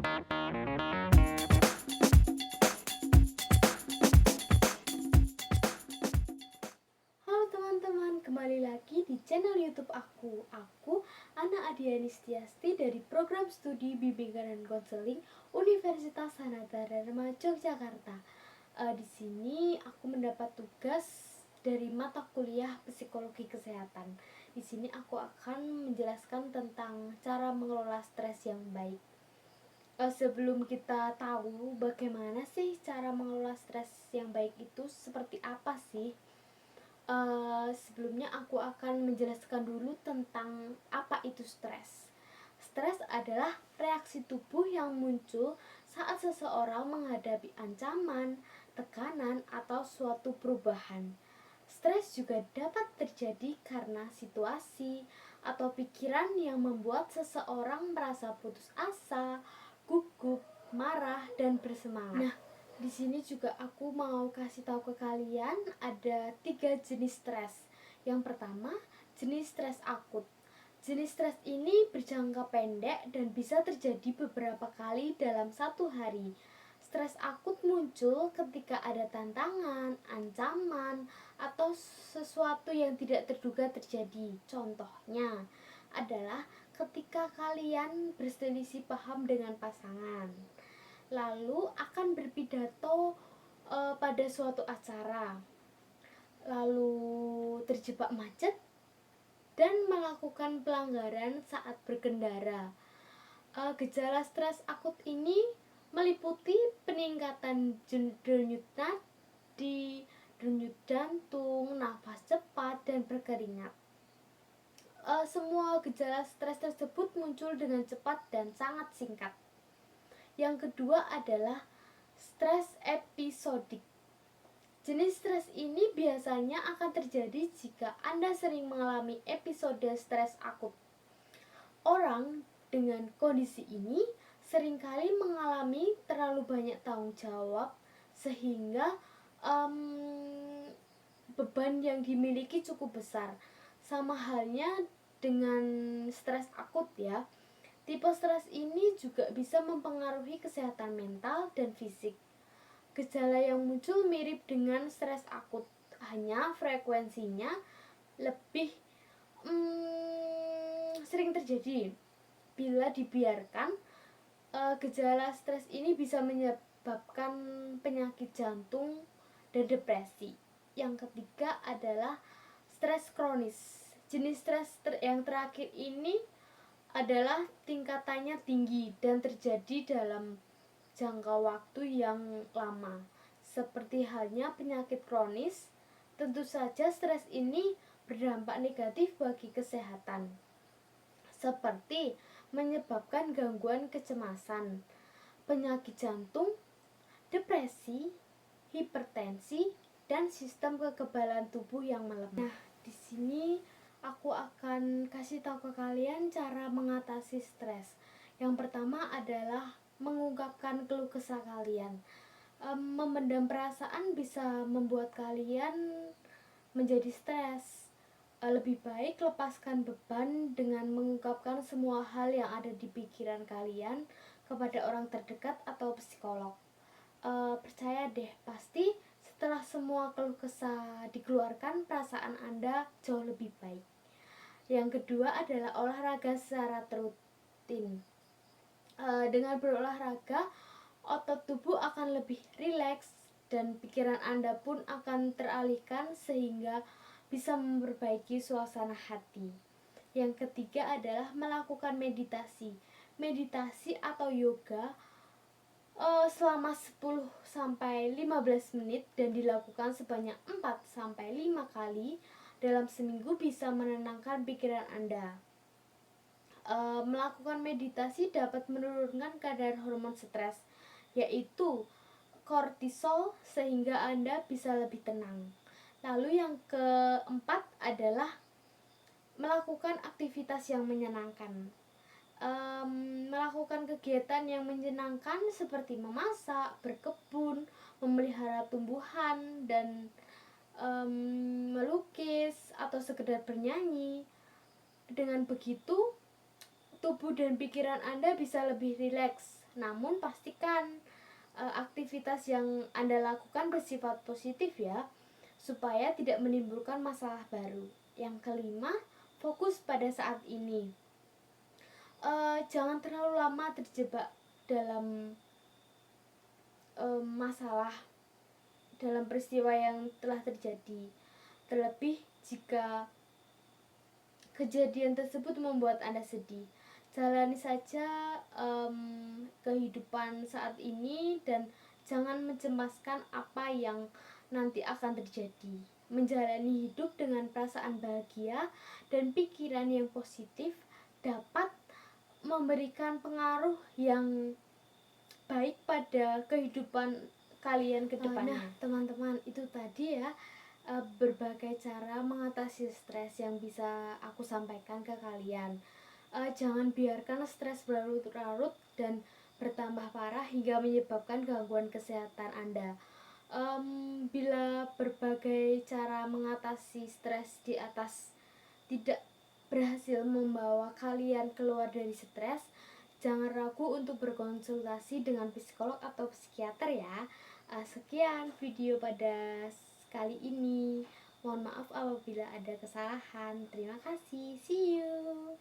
Halo teman-teman, kembali lagi di channel YouTube aku. Aku Ana Adiani Setiasti dari program studi Bimbingan dan Konseling Universitas Sanata Dharma Yogyakarta. Di sini aku mendapat tugas dari mata kuliah Psikologi Kesehatan. Di sini aku akan menjelaskan tentang cara mengelola stres yang baik. Sebelum kita tahu bagaimana sih cara mengelola stres yang baik itu seperti apa sih? Sebelumnya aku akan menjelaskan dulu tentang apa itu stres. Stres adalah reaksi tubuh yang muncul saat seseorang menghadapi ancaman, tekanan, atau suatu perubahan. Stres juga dapat terjadi karena situasi atau pikiran yang membuat seseorang merasa putus asa, gugup, marah, dan bersemangat. Nah, di sini juga aku mau kasih tahu ke kalian ada 3 jenis stres. Yang pertama, jenis stres akut. Jenis stres ini berjangka pendek dan bisa terjadi beberapa kali dalam satu hari. Stres akut muncul ketika ada tantangan, ancaman, atau sesuatu yang tidak terduga terjadi. Contohnya adalah ketika kalian berselisih paham dengan pasangan, lalu akan berpidato pada suatu acara, lalu terjebak macet dan melakukan pelanggaran saat berkendara. Gejala stres akut ini meliputi peningkatan denyut nadi, denyut jantung, nafas cepat, dan berkeringat. Semua gejala stres tersebut muncul dengan cepat dan sangat singkat. Yang kedua adalah stres episodik. Jenis stres ini biasanya akan terjadi jika Anda sering mengalami episode stres akut. Orang dengan kondisi ini seringkali mengalami terlalu banyak tanggung jawab sehingga beban yang dimiliki cukup besar. Sama halnya dengan stres akut ya. Tipe stres ini juga bisa mempengaruhi kesehatan mental dan fisik. Gejala yang muncul mirip dengan stres akut, hanya frekuensinya lebih sering terjadi. Bila dibiarkan, gejala stres ini bisa menyebabkan penyakit jantung dan depresi. Yang ketiga adalah stres kronis. Jenis stres yang terakhir ini adalah tingkatannya tinggi dan terjadi dalam jangka waktu yang lama. Seperti halnya penyakit kronis, tentu saja stres ini berdampak negatif bagi kesehatan, seperti menyebabkan gangguan kecemasan, penyakit jantung, depresi, hipertensi, dan sistem kekebalan tubuh yang melemah. Nah, di sini aku akan kasih tahu ke kalian cara mengatasi stres. Yang pertama adalah mengungkapkan keluh kesah kalian. Memendam perasaan bisa membuat kalian menjadi stres. Lebih baik lepaskan beban dengan mengungkapkan semua hal yang ada di pikiran kalian kepada orang terdekat atau psikolog. Percaya deh, pasti setelah semua keluh kesah dikeluarkan, perasaan Anda jauh lebih baik. Yang kedua adalah olahraga secara rutin. Dengan berolahraga, otot tubuh akan lebih rileks dan pikiran Anda pun akan teralihkan sehingga bisa memperbaiki suasana hati. Yang ketiga adalah melakukan meditasi. Meditasi atau yoga selama 10-15 menit dan dilakukan sebanyak 4-5 kali dalam seminggu bisa menenangkan pikiran Anda. Melakukan meditasi dapat menurunkan kadar hormon stres, yaitu kortisol, sehingga Anda bisa lebih tenang. Lalu yang keempat adalah melakukan aktivitas yang menyenangkan. Melakukan kegiatan yang menyenangkan seperti memasak, berkebun, memelihara tumbuhan, dan melukis atau sekedar bernyanyi. Dengan begitu, tubuh dan pikiran Anda bisa lebih rileks Namun pastikan aktivitas yang Anda lakukan bersifat positif ya, supaya tidak menimbulkan masalah baru. Yang kelima, fokus pada saat ini. Jangan terlalu lama terjebak dalam masalah, dalam peristiwa yang telah terjadi. Terlebih jika kejadian tersebut membuat Anda sedih. Jalani saja kehidupan saat ini dan jangan mencemaskan apa yang nanti akan terjadi. Menjalani hidup dengan perasaan bahagia dan pikiran yang positif dapat memberikan pengaruh yang baik pada kehidupan kalian ke depannya. Nah, teman-teman, itu tadi ya berbagai cara mengatasi stres yang bisa aku sampaikan ke kalian. Jangan biarkan stres berlarut-larut dan bertambah parah hingga menyebabkan gangguan kesehatan Anda. Bila berbagai cara mengatasi stres di atas tidak berhasil membawa kalian keluar dari stres, jangan ragu untuk berkonsultasi dengan psikolog atau psikiater ya. Sekian video pada kali ini. Mohon maaf apabila ada kesalahan. Terima kasih. See you.